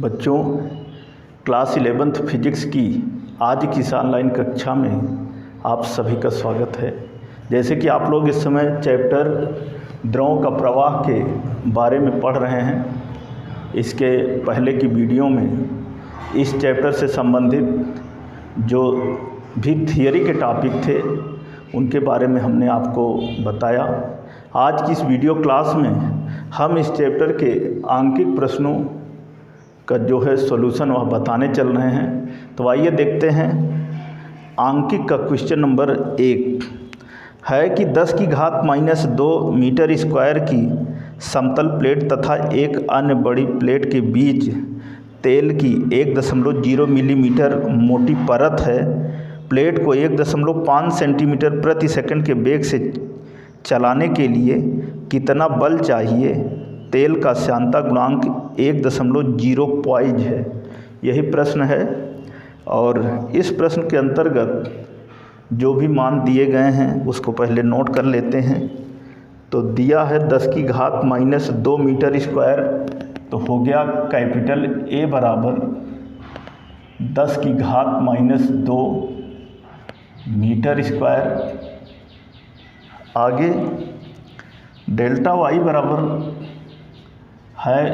बच्चों, class 11th physics की आज की इस ऑनलाइन कक्षा में आप सभी का स्वागत है। जैसे कि आप लोग इस समय चैप्टर द्रवों का प्रवाह के बारे में पढ़ रहे हैं, इसके पहले की वीडियो में इस चैप्टर से संबंधित जो भी थियरी के टॉपिक थे उनके बारे में हमने आपको बताया। आज की इस वीडियो क्लास में हम इस चैप्टर के आंकिक प्रश्नों का जो है सॉल्यूशन वह बताने चल रहे हैं। तो आइए देखते हैं। आंकिक का क्वेश्चन नंबर 1 है कि 10 की घात -2 मीटर स्क्वायर की समतल प्लेट तथा एक अन्य बड़ी प्लेट के बीच तेल की 1.0 मिलीमीटर मोटी परत है। प्लेट को 1.5 सेंटीमीटर प्रति सेकंड के वेग से चलाने के लिए कितना बल चाहिए? तेल का श्यानता गुणांक 1.0 पॉइज है। यही प्रश्न है और इस प्रश्न के अंतर्गत जो भी मान दिए गए हैं उसको पहले नोट कर लेते हैं। तो दिया है 10 की घात -2 मीटर स्क्वायर, तो हो गया कैपिटल A बराबर 10 की घात -2 मीटर स्क्वायर। आगे डेल्टा वाई बराबर है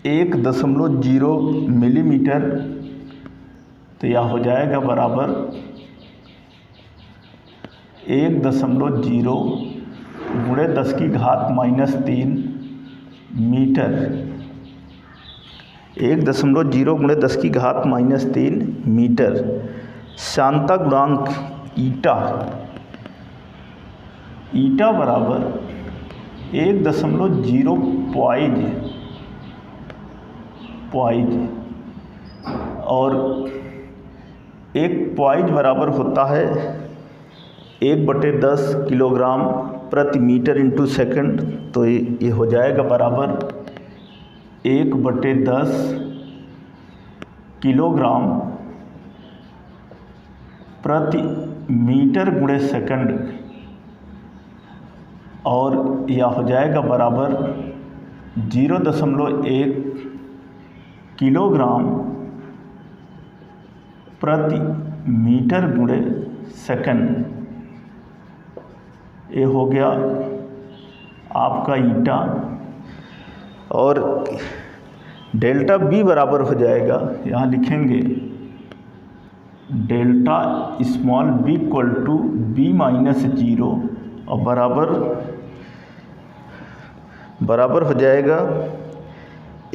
1.0 मिलीमीटर, तो यह हो जाएगा बराबर 1.0 गुणे 10 की घात -3 मीटर। 1.0 गुणे 10 की घात -3 मीटर। श्यानता गुणांक ईटा बराबर 1.0 पॉइज और एक पॉइज बराबर होता है 1/10 किलोग्राम प्रति मीटर इंटू सेकंड। तो ये हो जाएगा बराबर 1/10 किलोग्राम प्रति मीटर गुणे सेकंड, और यह हो जाएगा बराबर 0.1 किलोग्राम प्रति मीटर गुणे सेकंड। ये हो गया आपका ईटा। और डेल्टा बी बराबर हो जाएगा, यहाँ लिखेंगे delta small b equal to b -0 और बराबर हो जाएगा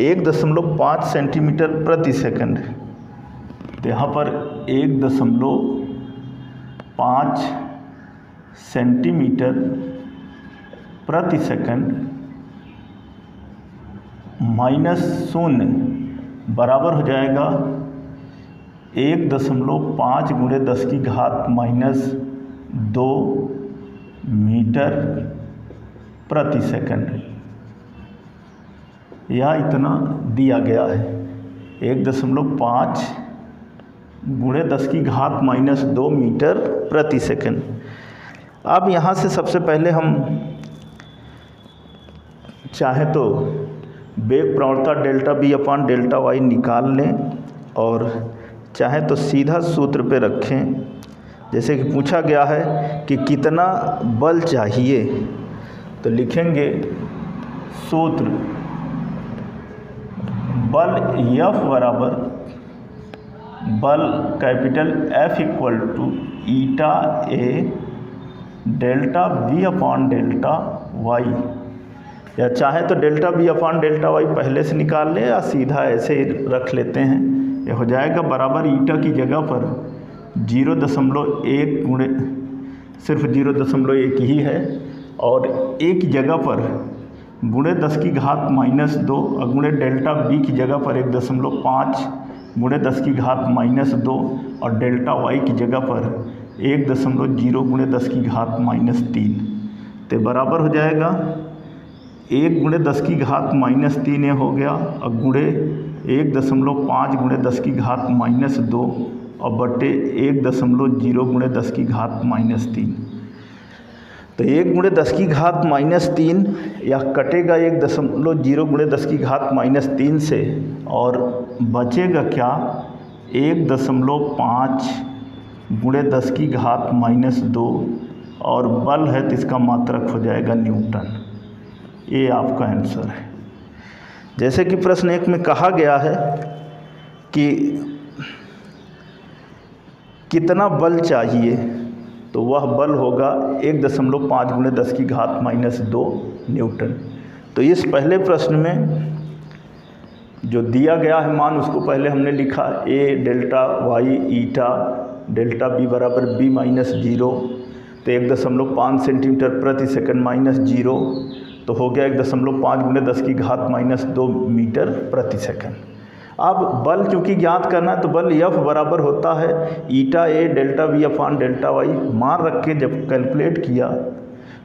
1.5 सेंटीमीटर प्रति सेकंड। तो यहाँ पर 1.5 सेंटीमीटर प्रति सेकंड -0 बराबर हो जाएगा 1.5 गुणे 10 की घात -2 मीटर प्रति सेकंड। यह इतना दिया गया है 1.5 गुणे 10 की घात -2 मीटर प्रति सेकंड। अब यहाँ से सबसे पहले हम चाहे तो वेग प्रवणता delta B upon delta Y निकाल लें और चाहे तो सीधा सूत्र पे रखें। जैसे कि पूछा गया है कि कितना बल चाहिए, तो लिखेंगे सूत्र बल F बराबर बल capital F equal to eta A delta B upon delta Y. या चाहे तो delta B upon delta Y पहले से निकाल लें या सीधा ऐसे ही रख लेते हैं। यह हो जाएगा बराबर ईटा की जगह पर 0.1 गुणे सिर्फ 0.1 ही है और एक जगह पर गुणे 10 की घात -2 और गुणे डेल्टा बी की जगह पर 1.5 गुणे 10 की घात -2 और डेल्टा वाई की जगह पर 1.0 गुणे 10 की घात -3। तो बराबर हो जाएगा 1 गुणे 10 की घात -3 ये हो गया और गुणे 1.5 गुणे 10 की घात -2 और बटे 1.0 गुणे 10 की घात -3। तो 1 × 10⁻³ या कटेगा 1.0 × 10⁻³ से और बचेगा क्या 1.5 × 10⁻² और बल है तो इसका मात्रक हो जाएगा न्यूटन। ये आपका आंसर है। जैसे कि प्रश्न 1 में कहा गया है कि कितना बल चाहिए, तो वह बल होगा 1.5 × 10⁻² न्यूटन। तो इस पहले प्रश्न में जो दिया गया है मान उसको पहले हमने लिखा a delta y eta delta b बराबर b - 0, तो 1.5 सेंटीमीटर प्रति सेकंड -0 तो हो गया 1.5 × 10⁻² मीटर प्रति सेकंड। अब बल चूँकि ज्ञात करना है तो बल F बराबर होता है ईटा a delta b upon delta y। मान रख के जब कैलकुलेट किया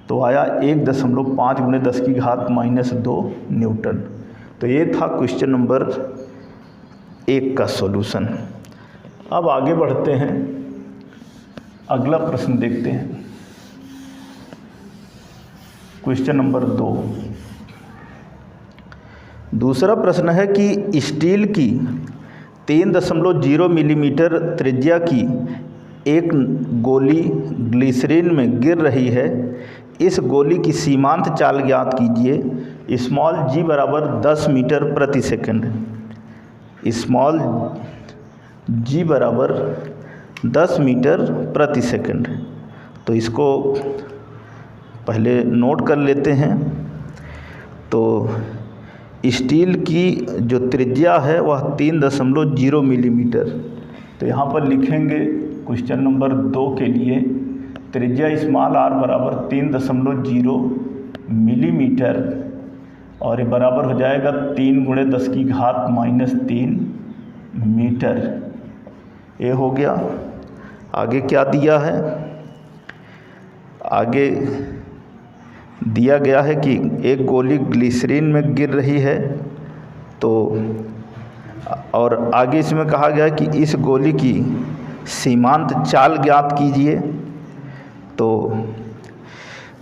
तो आया 1.5 × 10⁻² न्यूटन। तो ये था क्वेश्चन नंबर 1 का सॉल्यूशन। अब आगे बढ़ते हैं, अगला प्रश्न देखते हैं। क्वेश्चन नंबर 2, दूसरा प्रश्न है कि स्टील की 3.0 मिलीमीटर त्रिज्या की एक गोली ग्लिसरीन में गिर रही है। इस गोली की सीमांत चाल ज्ञात कीजिए। स्मॉल g बराबर 10 मीटर प्रति सेकंड। स्मॉल g बराबर 10 मीटर प्रति सेकंड। तो इसको पहले नोट कर लेते हैं। तो स्टील की जो त्रिज्या है वह 3.0 मिलीमीटर। तो यहाँ पर लिखेंगे क्वेश्चन नंबर 2 के लिए त्रिज्या स्मॉल r बराबर 3.0 मिलीमीटर और ये बराबर हो जाएगा 3 × 10⁻³ मीटर। ये हो गया। आगे क्या दिया है? आगे दिया गया है कि एक गोली ग्लिसरीन में गिर रही है। तो और आगे इसमें कहा गया है कि इस गोली की सीमांत चाल ज्ञात कीजिए। तो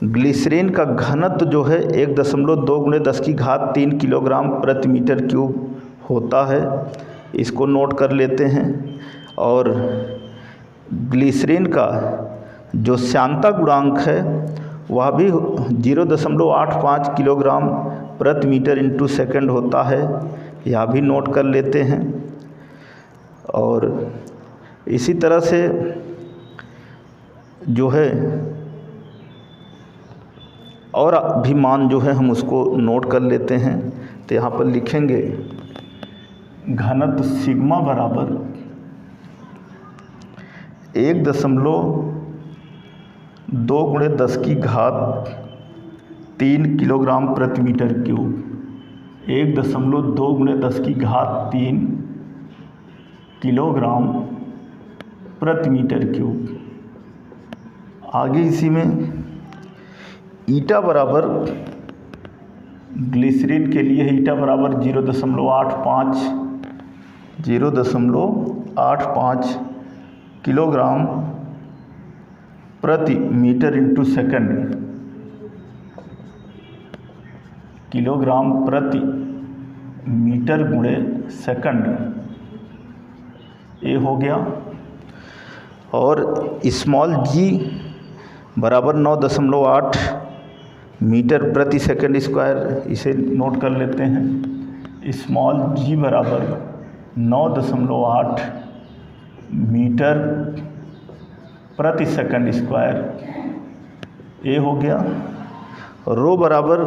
ग्लिसरीन का घनत्व जो है 1.2 × 10⁻³ किलोग्राम प्रति मीटर क्यूब होता है। इसको नोट कर लेते हैं। और ग्लिसरीन का जो श्यानता गुणांक है वह भी 0.85 किलोग्राम प्रति मीटर इंटू सेकंड होता है। यह भी नोट कर लेते हैं। और इसी तरह से जो है और भी मान जो है हम उसको नोट कर लेते हैं। तो यहाँ पर लिखेंगे घनत्व सिग्मा बराबर 1.2 × 10⁻³ किलोग्राम प्रति मीटर क्यूब। 1.2 × 10⁻³ किलोग्राम प्रति मीटर क्यूब। आगे इसी में ईटा बराबर ग्लिसरीन के लिए ईटा बराबर 0.85 किलोग्राम प्रति मीटर इंटू सेकंड। किलोग्राम प्रति मीटर गुणे सेकंड। ये हो गया। और स्मॉल g बराबर 9.8 मीटर प्रति सेकंड स्क्वायर। इसे नोट कर लेते हैं। स्मॉल g बराबर 9.8 मीटर प्रति सेकंड स्क्वायर। ये हो गया। रो बराबर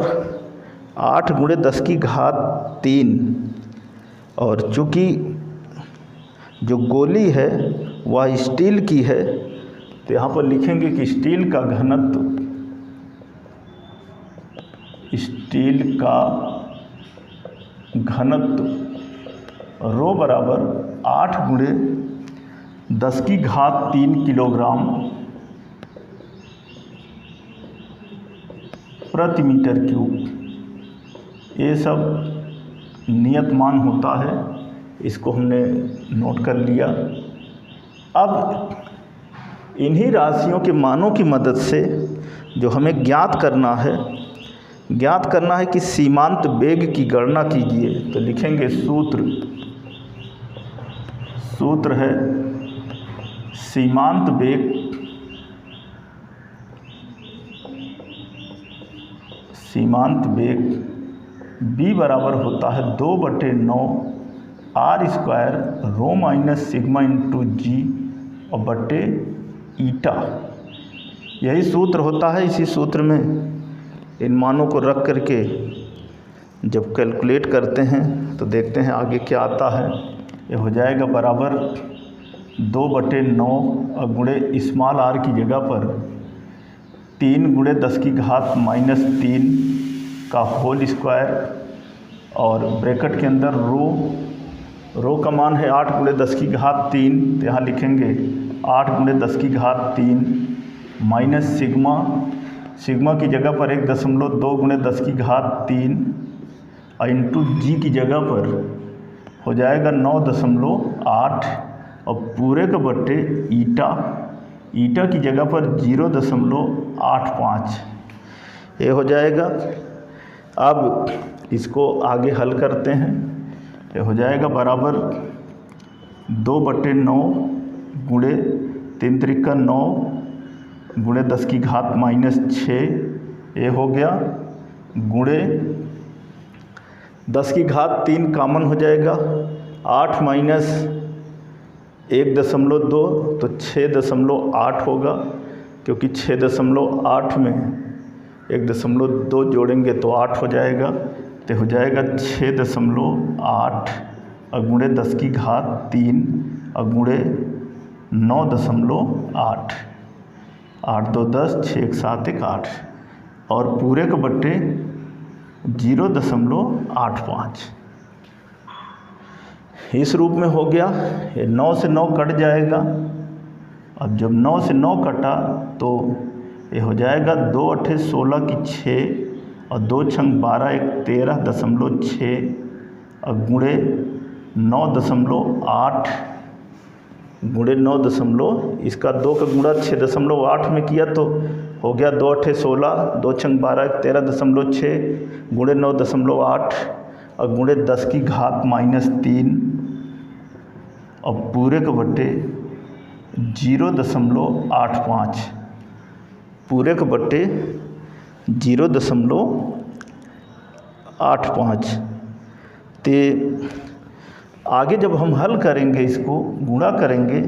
8 × 10⁻³ और चूँकि जो गोली है वह स्टील की है तो यहाँ पर लिखेंगे कि स्टील का घनत्व रो बराबर 8 × 10⁻³ किलोग्राम प्रति मीटर क्यूब। ये सब नियत मान होता है। इसको हमने नोट कर लिया। अब इन्हीं राशियों के मानों की मदद से जो हमें ज्ञात करना है कि सीमांत वेग की गणना कीजिए। तो लिखेंगे सूत्र है सीमांत वेग b बराबर होता है 2/9 r² rho minus sigma into जी और बटे ईटा। यही सूत्र होता है। इसी सूत्र में इन मानों को रख करके जब कैलकुलेट करते हैं तो देखते हैं आगे क्या आता है। ये हो जाएगा बराबर 2/9 और गुणे स्मॉल r की जगह पर 3 × 10⁻³ का होल स्क्वायर और ब्रैकेट के अंदर रो का मान है 8 × 10⁻³ तो यहाँ लिखेंगे 8 × 10⁻³ माइनस सिग्मा की जगह पर 1.2 × 10⁻³ और इंटू जी की जगह पर हो जाएगा 9.8 और पूरे का बट्टे ईटा की जगह पर 0.85 ये हो जाएगा। अब इसको आगे हल करते हैं। ये हो जाएगा बराबर 2/9 गुणे 3 त्रिका 9 गुणे 10⁻⁻6 ये हो गया गुणे 10⁻³ कॉमन हो जाएगा 8 माइनस 1.2 तो 6.8 होगा, क्योंकि 6.8 में 1.2 जोड़ेंगे तो 8 हो जाएगा। तो हो जाएगा 6.8 और गुणे 10⁻³ और गुणे 9.8 8 2 10 6 1 7 1 8 और पूरे के बट्टे 0.85 इस रूप में हो गया। ये 9 से 9 कट जाएगा। अब जब 9 से 9 कटा तो ये हो जाएगा 2 8 16 की 6 और 2 6 12 1 13.6 और गुणे 9.8 गुणे 9 इसका 2 का गुणा 6.8 में किया तो हो गया 2 8 16 2 6 12 1 13.6 गुणे 9.8 और गुणे 10⁻³ और पूरे के बट्टे 0.85 पूरे के बट्टे 0.85। तो आगे जब हम हल करेंगे, इसको गुणा करेंगे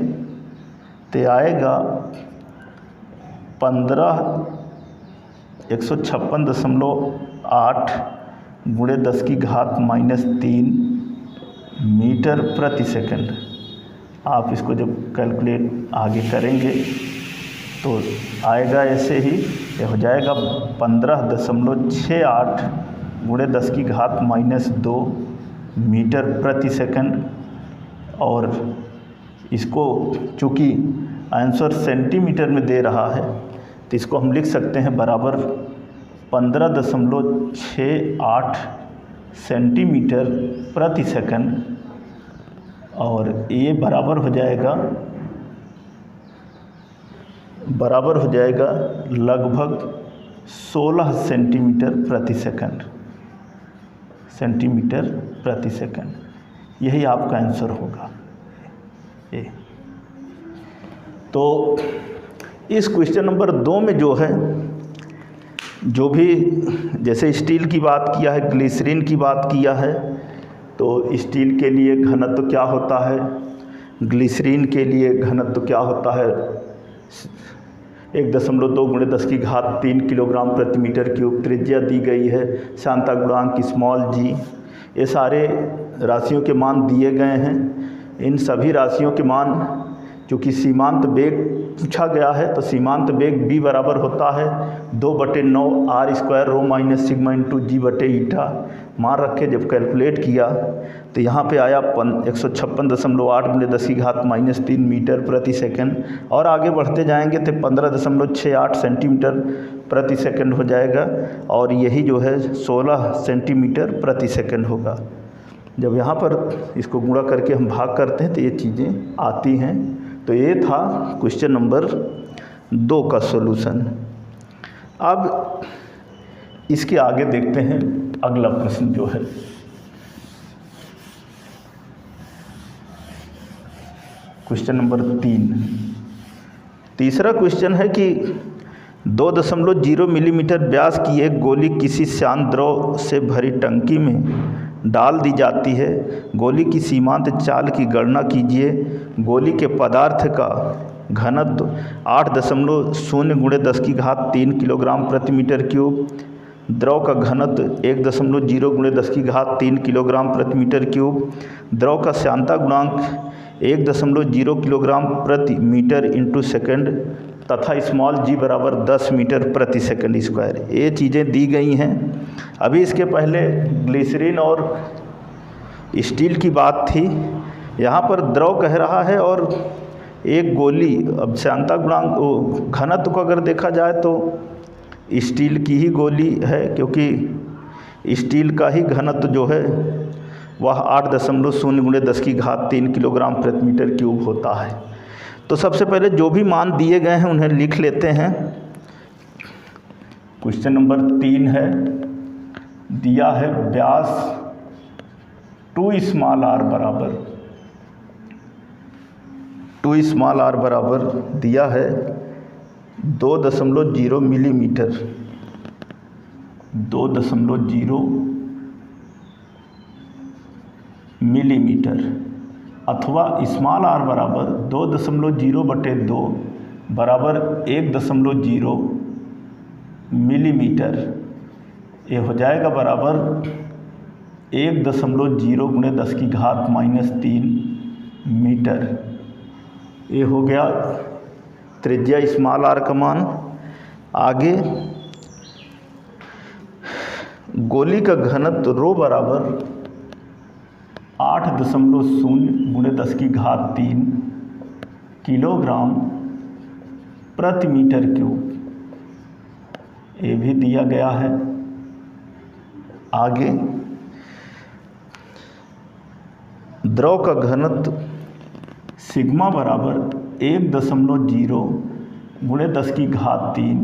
तो आएगा 156.8 गुणे 10⁻³ मीटर प्रति सेकंड। आप इसको जब कैलकुलेट आगे करेंगे तो आएगा ऐसे ही। ये हो जाएगा 15.68 गुणे 10⁻² मीटर प्रति सेकंड। और इसको चूँकि आंसर सेंटीमीटर में दे रहा है तो इसको हम लिख सकते हैं बराबर 15.68 सेंटीमीटर प्रति सेकंड। और ये बराबर हो जाएगा लगभग 16 सेंटीमीटर प्रति सेकंड। यही आपका आंसर होगा। तो इस क्वेश्चन नंबर 2 में जो है, जो भी जैसे स्टील की बात किया है, ग्लिसरीन की बात किया है, तो स्टील के लिए घनत्व क्या होता है, ग्लिसरीन के लिए घनत्व क्या होता है, 1.2 गुणे 10⁻³ किलोग्राम प्रति मीटर क्यूब। त्रिज्या दी गई है, सांता गुणांक स्मॉल जी। ये सारे राशियों के मान दिए गए हैं। इन सभी राशियों के मान, क्योंकि सीमांत वेग पूछा गया है तो सीमांत वेग b बराबर होता है 2/9 r² rho minus sigma into जी बटे ईटा। मान रखे जब कैलकुलेट किया तो यहाँ पे आया 156.8 गुणे 10⁻³ मीटर प्रति सेकंड। और आगे बढ़ते जाएंगे तो 15.68 सेंटीमीटर प्रति सेकंड हो जाएगा। और यही जो है 16 सेंटीमीटर प्रति सेकंड होगा। जब यहाँ पर इसको गुणा करके हम भाग करते हैं तो ये चीज़ें आती हैं। तो ये था क्वेश्चन नंबर 2 का सॉल्यूशन। अब इसके आगे देखते हैं अगला प्रश्न जो है। Question number 3। तीसरा क्वेश्चन है कि 2.0 मिलीमीटर व्यास की एक गोली किसी शांत द्रव से भरी टंकी में डाल दी जाती है। गोली की सीमांत चाल की गणना कीजिए। गोली के पदार्थ का घनत्व 8.0 × 10³ किलोग्राम प्रति मीटर क्यूब, द्रव का घनत्व 1.0 × 10³ किलोग्राम प्रति मीटर क्यूब, द्रव का श्यानता गुणांक 1.0 किलोग्राम प्रति मीटर इंटू सेकेंड तथा स्मॉल g बराबर 10 मीटर प्रति सेकंड स्क्वायर। ये चीज़ें दी गई हैं। अभी इसके पहले ग्लिसरीन और स्टील की बात थी, यहाँ पर द्रव कह रहा है और एक गोली। अब श्यानता गुणांक घनत्व को अगर देखा जाए तो स्टील की ही गोली है, क्योंकि स्टील का ही घनत्व जो है वह 8.0 × 10³ किलोग्राम प्रति मीटर क्यूब होता है। तो सबसे पहले जो भी मान दिए गए हैं उन्हें लिख लेते हैं। क्वेश्चन नंबर 3 है, दिया है व्यास 2 स्मॉल r बराबर 2 स्मॉल r बराबर दिया है 2.0 मिलीमीटर 2.0 मिलीमीटर अथवा स्मॉल r बराबर 2.0/2 बराबर 1.0 मिलीमीटर। ये हो जाएगा बराबर 1.0 × 10³ मीटर। ये हो गया त्रिज्या स्मॉल r का मान। आगे गोली का घनत्व रो बराबर 8.0 × 10³ किलोग्राम प्रति मीटर क्यूब, ये भी दिया गया है। आगे द्रव का घनत्व सिग्मा बराबर 1.0 × 10³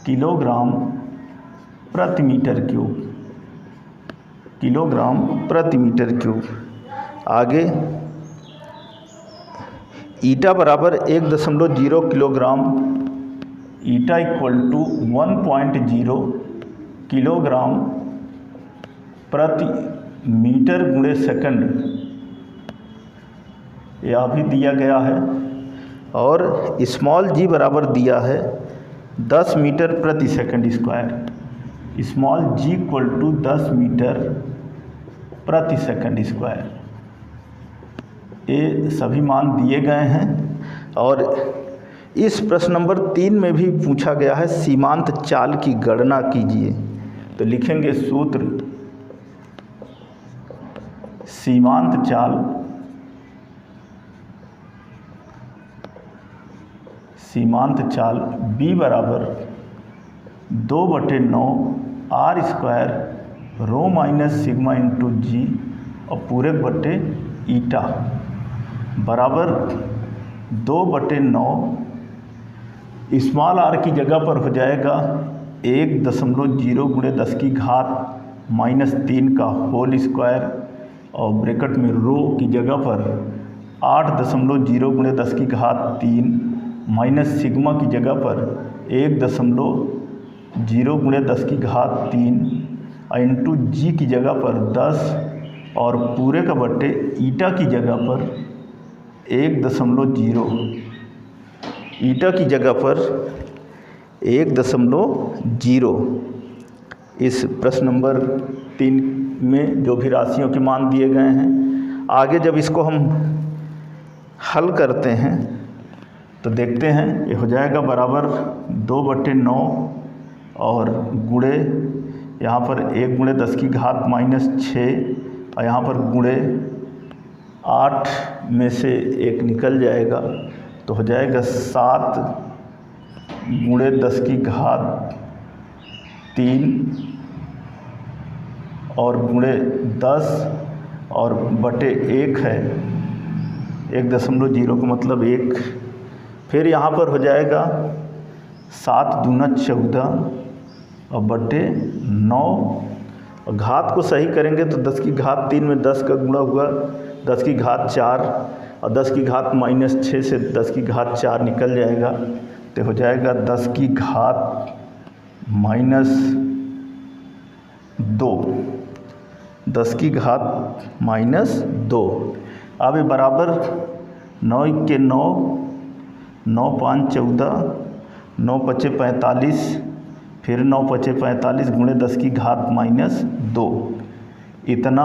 किलोग्राम प्रति मीटर क्यूब, किलोग्राम प्रति मीटर क्यूब। आगे ईटा बराबर 1.0 kilogram, eta equal to 1.0 kilogram प्रति मीटर × सेकंड, यह भी दिया गया है। और स्मॉल g बराबर दिया है 10 मीटर प्रति second square, small g equal to 10 metre प्रति सेकंड स्क्वायर। ये सभी मान दिए गए हैं। और इस प्रश्न नंबर 3 में भी पूछा गया है सीमांत चाल की गणना कीजिए। तो लिखेंगे सूत्र सीमांत चाल, सीमांत चाल b बराबर 2/9 r² rho minus sigma into जी और पूरे बटे ईटा बराबर 2/9। स्मॉल r की जगह पर हो जाएगा 1.0 × 10³ का होल स्क्वायर और ब्रैकेट में रो की जगह पर 8.0 × 10³ माइनस सिग्मा की जगह पर 1.0 × 10³ इंटू जी की जगह पर 10 और पूरे का बटे ईटा की जगह पर 1.0, ईटा की जगह पर 1.0। इस प्रश्न नंबर 3 में जो भी राशियों के मान दिए गए हैं, आगे जब इसको हम हल करते हैं तो देखते हैं ये हो जाएगा बराबर 2/9 और गुणे यहाँ पर 1 × 10³ और यहाँ पर गुणे 8 में से 1 निकल जाएगा तो हो जाएगा 7 × 10³ और गुणे 10 और बटे 1 है 1.0 का मतलब 1। फिर यहाँ पर हो जाएगा 7 दूना 14 और बटे 9, और घात को सही करेंगे तो 10 की घात 3 में 10 का गुणा हुआ 10 की घात 4 और 10 की घात -6 से 10 की घात 4 निकल जाएगा, तो हो जाएगा 10 की घात -2, 10 की घात -2। अब ये बराबर 9 के 9, 9 5 14, 9 5 45, फिर 9 5 45 गुणे 10 की घात -2, इतना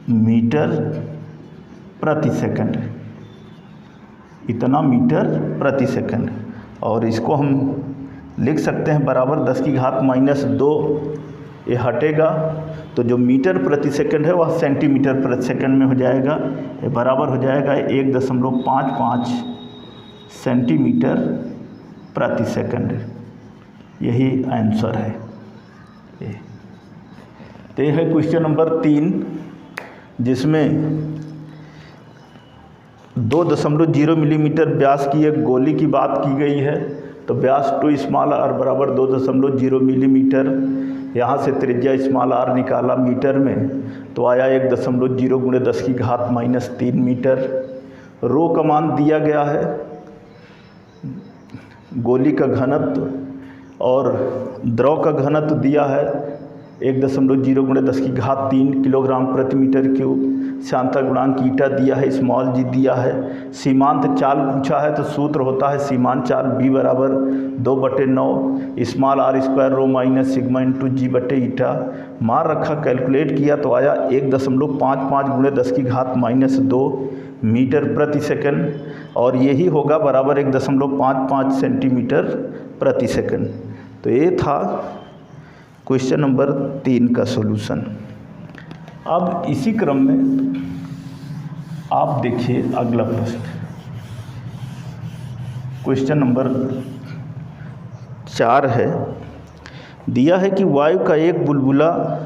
मीटर प्रति सेकंड, इतना मीटर प्रति सेकंड। और इसको हम लिख सकते हैं बराबर 10 की घात -2, ये हटेगा तो जो मीटर प्रति सेकंड है वह सेंटीमीटर प्रति सेकंड में हो जाएगा। ये बराबर हो जाएगा 1.55 सेंटीमीटर प्रति सेकंड। यही आंसर है। तो यह है क्वेश्चन नंबर 3, जिसमें 2.0 मिलीमीटर व्यास की एक गोली की बात की गई है। तो व्यास टू स्मॉल आर बराबर 2.0 मिलीमीटर, यहाँ से त्रिज्या स्मॉल आर निकाला मीटर में तो आया 1.0 गुणे 10 की घात -3 मीटर। रो का मान दिया गया है, गोली का घनत्व और द्रव का घनत्व दिया है 1.0 गुणे 10 की घात 3 किलोग्राम प्रति मीटर क्यूब। श्यानता गुणांक ईटा दिया है, स्मॉल जी दिया है। सीमांत चाल पूछा है तो सूत्र होता है सीमांत चाल B बराबर 2/9 small r square rho minus sigma into जी बटे ईटा। मार रखा, कैलकुलेट किया तो आया 1.55 गुणे 10 की घात -2 मीटर प्रति सेकंड, और यही होगा बराबर 1.55 सेंटीमीटर प्रति सेकंड। तो ये था क्वेश्चन नंबर 3 का सॉल्यूशन। अब इसी क्रम में आप देखिए अगला प्रश्न, क्वेश्चन नंबर 4 है। दिया है कि वायु का एक बुलबुला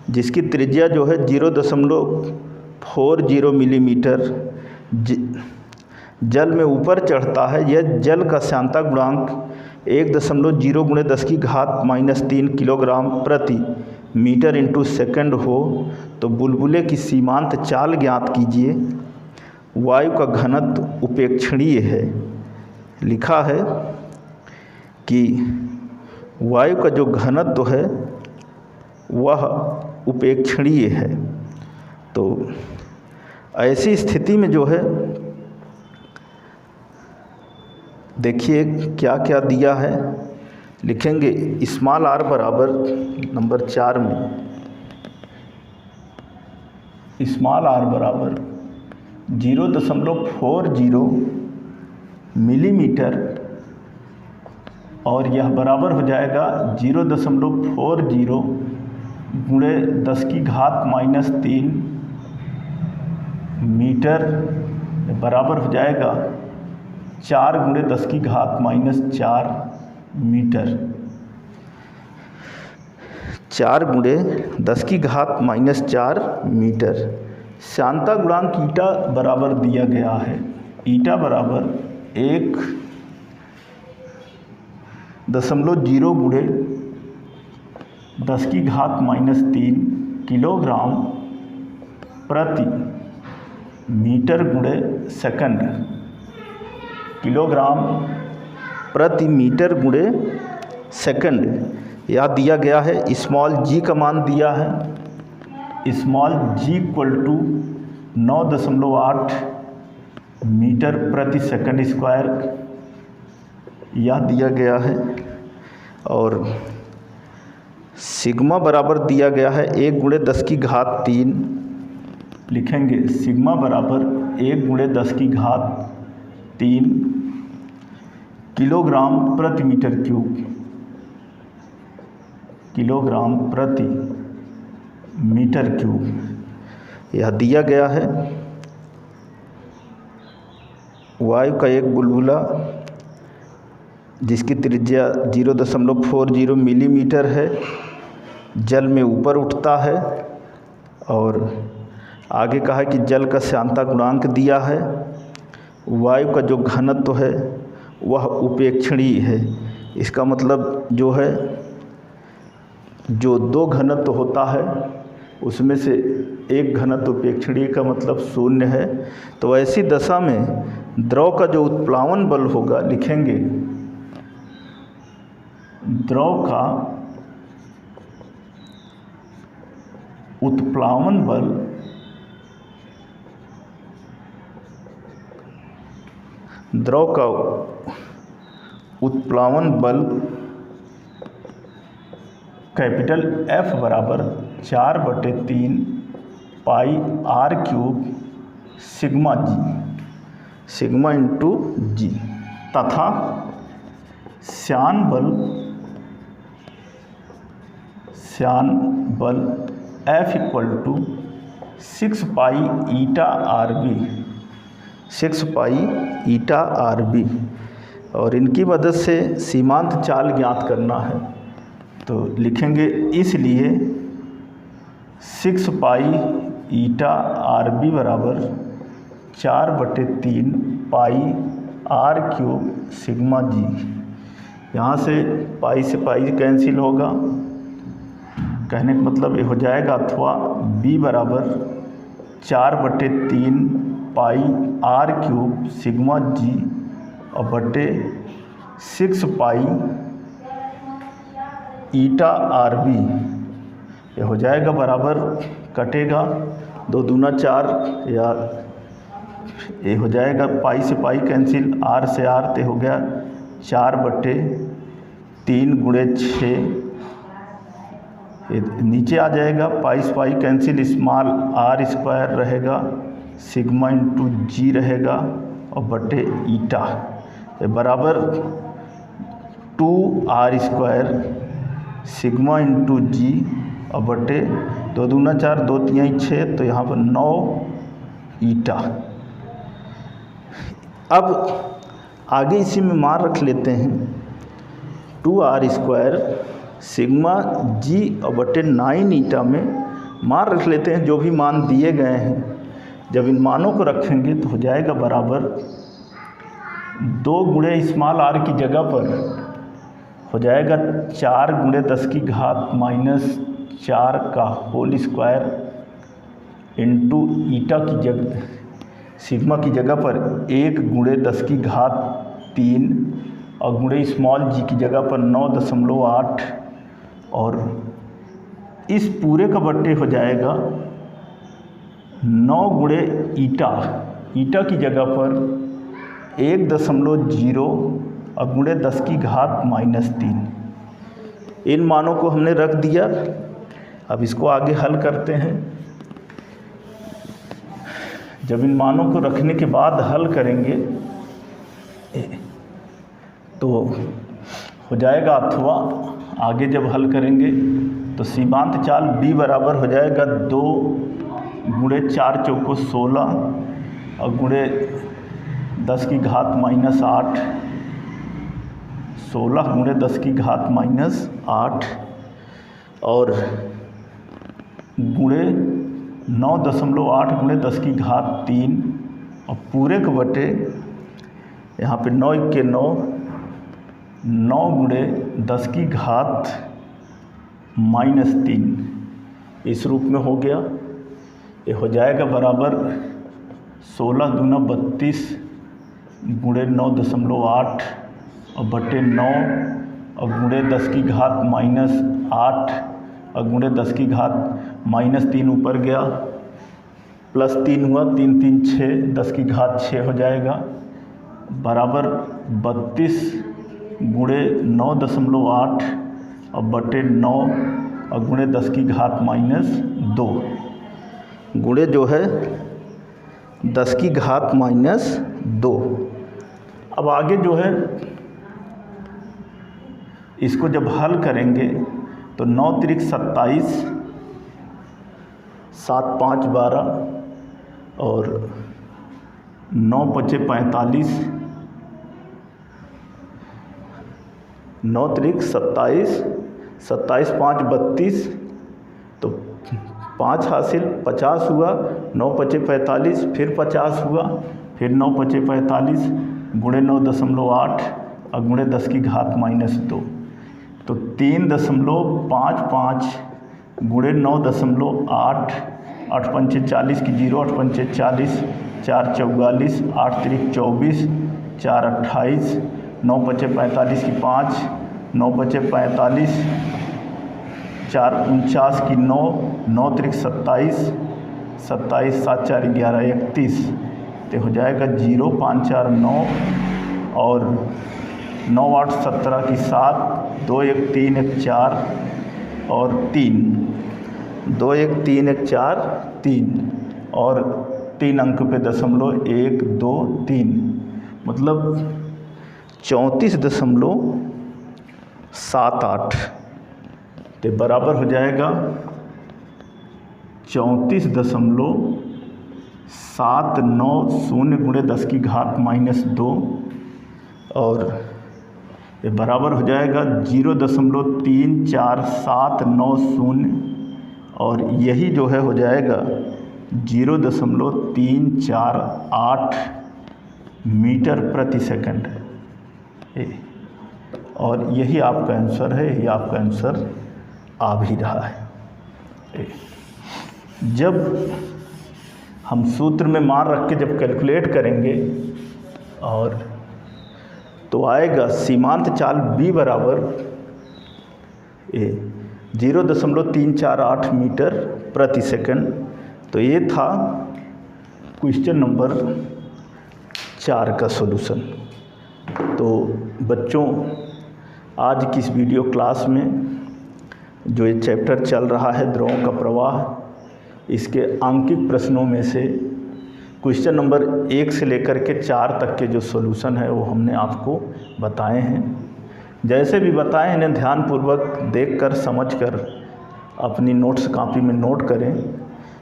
जिसकी त्रिज्या जो है 0.40 मिलीमीटर जल में ऊपर चढ़ता है। यह जल का श्यानता गुणांक 1.0 गुणे 10 की घात -3 किलोग्राम प्रति मीटर इंटू सेकंड हो तो बुलबुले की सीमांत चाल ज्ञात कीजिए। वायु का घनत्व उपेक्षणीय है। लिखा है कि वायु का जो घनत्व है वह उपेक्षणीय है। तो ऐसी स्थिति में जो है देखिए क्या क्या दिया है, लिखेंगे स्मॉल r बराबर नंबर 4 में स्मॉल r बराबर 0.40 मिलीमीटर, और यह बराबर हो जाएगा 0.40 गुणे 10 की घात -3 मीटर, बराबर हो जाएगा 4 गुणे 10 की घात -4 मीटर। 4 गुणे 10 की घात -4 मीटर। श्यानता गुणांक ईटा बराबर दिया गया है। ईटा बराबर 1.0 गुणे 10 की घात -3 किलोग्राम प्रति मीटर गुणे सेकंड, किलोग्राम प्रति मीटर गुणे सेकंड। यह दिया गया है। स्मॉल जी का मान दिया है, small G equal to 9.8 metre प्रति सेकंड स्क्वायर, यह दिया गया है। और सिग्मा बराबर दिया गया है 1 गुणे 10 की घात 3, लिखेंगे सिग्मा बराबर 1 गुणे 10 की घात 3 किलोग्राम प्रति मीटर क्यूब, किलोग्राम प्रति मीटर क्यूब, यह दिया गया है। वायु का एक बुलबुला जिसकी त्रिज्या 0.40 मिलीमीटर है जल में ऊपर उठता है, और आगे कहा है कि जल का श्यानता गुणांक दिया है। वायु का जो घनत्व है वह उपेक्षणीय है। इसका मतलब जो है जो दो घनत्व होता है उसमें से एक घनत्व उपेक्षणीय का मतलब शून्य है। तो ऐसी दशा में द्रव का जो उत्प्लावन बल होगा, लिखेंगे द्रव का उत्प्लावन बल द्रव का उत्प्लावन बल कैपिटल F बराबर 4/3 पाई r क्यूब सिग्मा जी, सिग्मा इंटू जी, तथा श्यान बल F = 6 पाई ईटा RB, 6 पाई ईटा RB। और इनकी मदद से सीमांत चाल ज्ञात करना है। तो लिखेंगे इसलिए 6 पाई ईटा RB बराबर 4/3 पाई r क्यूब सिग्मा जी। यहाँ से पाई कैंसिल होगा, कहने का मतलब ये हो जाएगा, अथवा b बराबर 4/3 पाई r क्यूब सिग्मा जी और बटे 6 पाई ईटा RB। ये हो जाएगा बराबर, कटेगा 2 दूना 4, या ये हो जाएगा पाई से पाई कैंसिल, r से r, तो हो गया 4/3 गुणे 6, नीचे आ जाएगा पाई से पाई कैंसिल, स्मॉल r² रहेगा, सिग्मा इंटू जी रहेगा और बटे ईटा, ये बराबर 2r² सिग्मा इंटू जी और बटे 2 दूना 4, 2 तिहाई 6, तो यहाँ पर 9 ईटा। अब आगे इसी में मान रख लेते हैं 2r² सिग्मा जी और बटे 9 ईटा में मान रख लेते हैं जो भी मान दिए गए हैं। जब इन मानों को रखेंगे तो हो जाएगा बराबर 2 गुणे स्मॉल r की जगह पर हो जाएगा 4 गुणे 10 की घात -4 का होल स्क्वायर इंटू ईटा की जगह, सिग्मा की जगह पर 1 गुणे 10 की घात 3 और गुणे स्मॉल जी की जगह पर 9.8, और इस पूरे का बट्टे हो जाएगा 9 गुणे ईटा की जगह पर 1.0 और गुणे 10 की घात -3। इन मानों को हमने रख दिया। अब इसको आगे हल करते हैं। जब इन मानों को रखने के बाद हल करेंगे तो हो जाएगा, अथवा आगे जब हल करेंगे तो सीमांत चाल b बराबर हो जाएगा 2 गुणे 4 चौको 16 और गुणे 10 की घात -8, 16 गुणे 10 की घात -8 और गुणे 9.8 गुणे 10 की घात 3 और पूरे के बटे यहाँ पे 9 के 9, 9 गुणे 10 की घात -3 इस रूप में हो गया। ये हो जाएगा बराबर 16 दूना 32 गुणे 9.8 और बटे 9 और गुणे 10 की घात -8 और गुणे 10 की घात -3 ऊपर गया, +3 हुआ, 3 3 6, 10 की घात 6 हो जाएगा, बराबर 32 गुणे 9.8 और बटे 9 और गुणे 10 की घात -2 गुणे जो है 10 की घात -2। अब आगे जो है इसको जब हल करेंगे तो 9 त्रिक 27, 7 5 12 और 9 पचे 45, 9 त्रिक 27, 27 5 32, तो 5 हासिल 50 हुआ, 9 पचे 45, फिर 50 हुआ, फिर 9 पचे 45 गुणे 9.8 और गुणे 10 की घात -2, तो 3.55 गुणे 9.8, 8 पंचे 40 की 0, 8 पंचे 40, 4 44, 8 त्रिक 24, 4 28, 9 पंचे 45 की 5, 9 पंचे 45, 4 49 की 9, 9 त्रिक 27, 27 7 4 11 31, तो हो जाएगा 0 5 4 9 और 9 8 17 की 7, 2 1 3 1 4 और 3, 2 1 3 1 4 3 और 3 अंक पे दशमलव 1 2 3, मतलब 34.78, तो बराबर हो जाएगा 34.790 गुणे 10 की घात -2 और ये बराबर हो जाएगा 0.34790 और यही जो है हो जाएगा 0.348 मीटर प्रति सेकंड, और यही आपका आंसर है, यही आपका आंसर आ भी रहा है। जब हम सूत्र में मान रख के जब कैलकुलेट करेंगे और तो आएगा सीमांत चाल b बराबर 0.348 मीटर प्रति सेकंड। तो ये था क्वेश्चन नंबर 4 का सॉल्यूशन। तो बच्चों, आज की इस वीडियो क्लास में जो ये चैप्टर चल रहा है द्रवों का प्रवाह, इसके आंकिक प्रश्नों में से क्वेश्चन नंबर 1 से लेकर के 4 तक के जो सॉल्यूशन है वो हमने आपको बताए हैं। जैसे भी बताएं इन्हें ध्यानपूर्वक देखकर समझकर अपनी नोट्स कॉपी में नोट करें।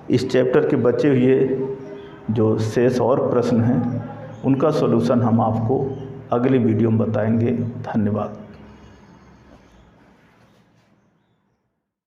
इस चैप्टर के बचे हुए जो शेष और प्रश्न हैं उनका सॉल्यूशन हम आपको अगली वीडियो में बताएंगे। धन्यवाद।